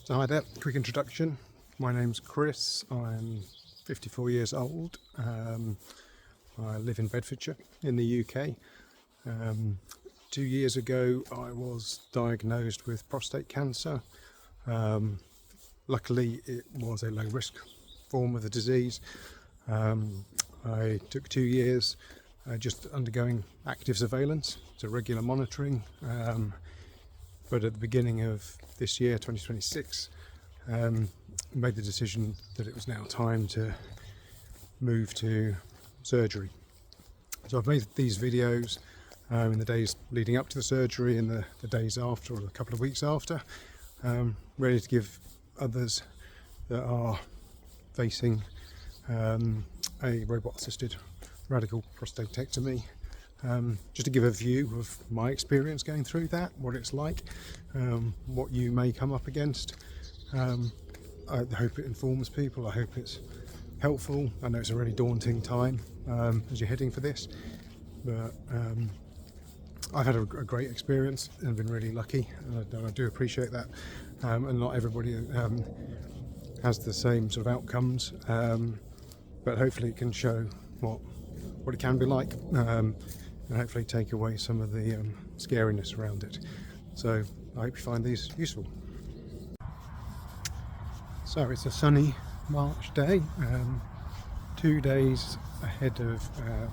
So hi there, quick introduction. My name's Chris, I'm 54 years old. I live in Bedfordshire in the UK. 2 years ago I was diagnosed with prostate cancer. Luckily it was a low risk form of the disease. I took 2 years just undergoing active surveillance, so regular monitoring. But at the beginning of this year, 2026, made the decision that it was now time to move to surgery. So I've made these videos in the days leading up to the surgery and the days after, or a couple of weeks after, ready to give others that are facing a robot assisted radical prostatectomy, just to give a view of my experience going through that, what it's like, what you may come up against. I hope it informs people, I hope it's helpful. I know it's a really daunting time as you're heading for this, but I've had a great experience and been really lucky, and I do appreciate that, and not everybody has the same sort of outcomes, but hopefully it can show what it can be like, and hopefully take away some of the scariness around it. So I hope you find these useful. So it's a sunny March day, 2 days ahead of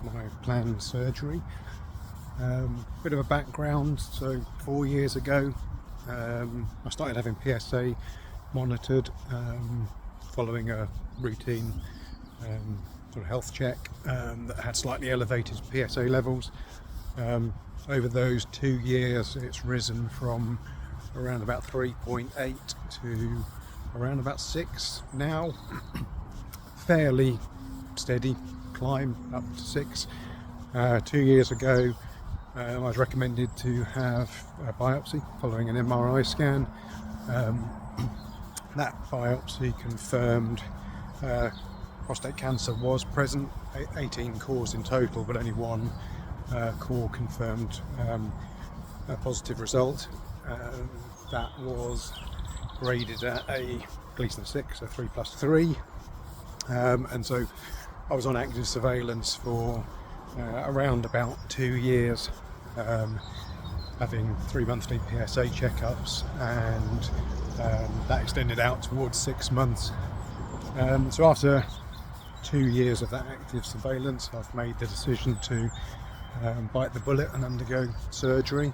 my planned surgery. Bit of a background, so 4 years ago I started having PSA monitored, following a routine sort of health check that had slightly elevated PSA levels. Over those 2 years it's risen from around about 3.8 to around about 6 now. Fairly steady climb up to 6. 2 years ago I was recommended to have a biopsy following an MRI scan. That biopsy confirmed prostate cancer was present, 18 cores in total, but only one core confirmed a positive result. That was graded at a Gleason 6, so 3+3, and so I was on active surveillance for around about 2 years, having 3 monthly PSA checkups, and that extended out towards 6 months. So after 2 years of that active surveillance, I've made the decision to bite the bullet and undergo surgery.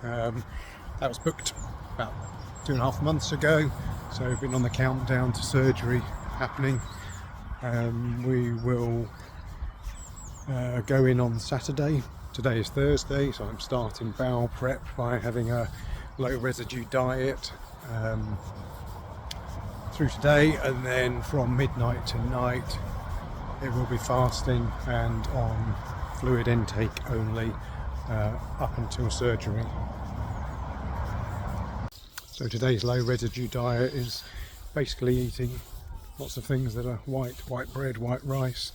That was booked about 2.5 months ago, so we've been on the countdown to surgery happening. We will go in on Saturday. Today is Thursday, so I'm starting bowel prep by having a low residue diet through today, and then from midnight tonight it will be fasting and on fluid intake only up until surgery. So today's low residue diet is basically eating lots of things that are white bread, white rice.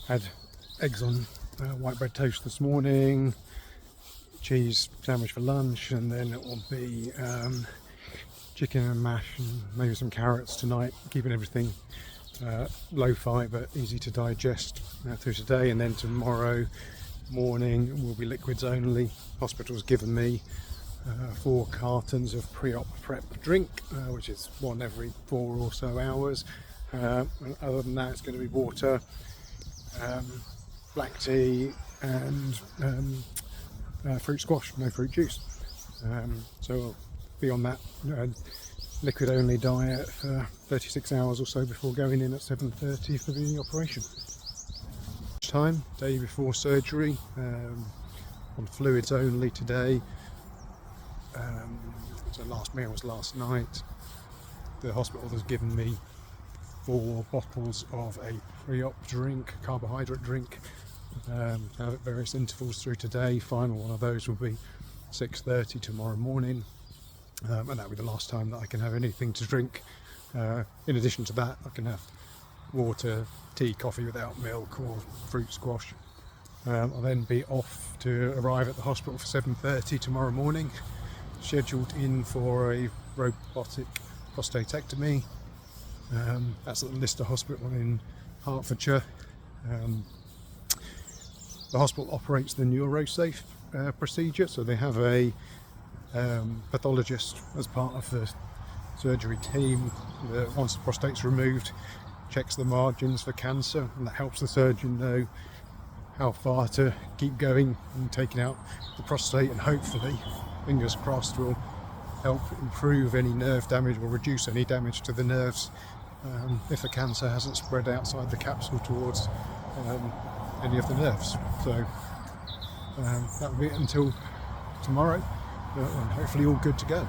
Had eggs on white bread toast this morning, cheese sandwich for lunch, and then it will be chicken and mash and maybe some carrots tonight, keeping everything low fibre, easy to digest through today. And then tomorrow morning will be liquids only. Hospital's given me 4 cartons of pre-op prep drink, which is one every 4 or so hours. And other than that, it's going to be water, black tea, and fruit squash, no fruit juice. So I'll be on that liquid only diet for 36 hours or so before going in at 7:30 for the operation. Time, day before surgery, on fluids only today. So last meal was last night. The hospital has given me 4 bottles of a pre-op drink, carbohydrate drink, at various intervals through today. Final one of those will be 6:30 tomorrow morning, and that'll be the last time that I can have anything to drink. In addition to that, I can have water, tea, coffee without milk, or fruit squash. I'll then be off to arrive at the hospital for 7:30 tomorrow morning scheduled in for a robotic prostatectomy. That's at the Lister Hospital in Hertfordshire. The hospital operates the NeuroSafe procedure, so they have a pathologist as part of the surgery team that, once the prostate's removed, checks the margins for cancer, and that helps the surgeon know how far to keep going and taking out the prostate, and hopefully, fingers crossed, will help improve any nerve damage or reduce any damage to the nerves if the cancer hasn't spread outside the capsule towards any of the nerves. So that will be it until tomorrow, and hopefully all good to go.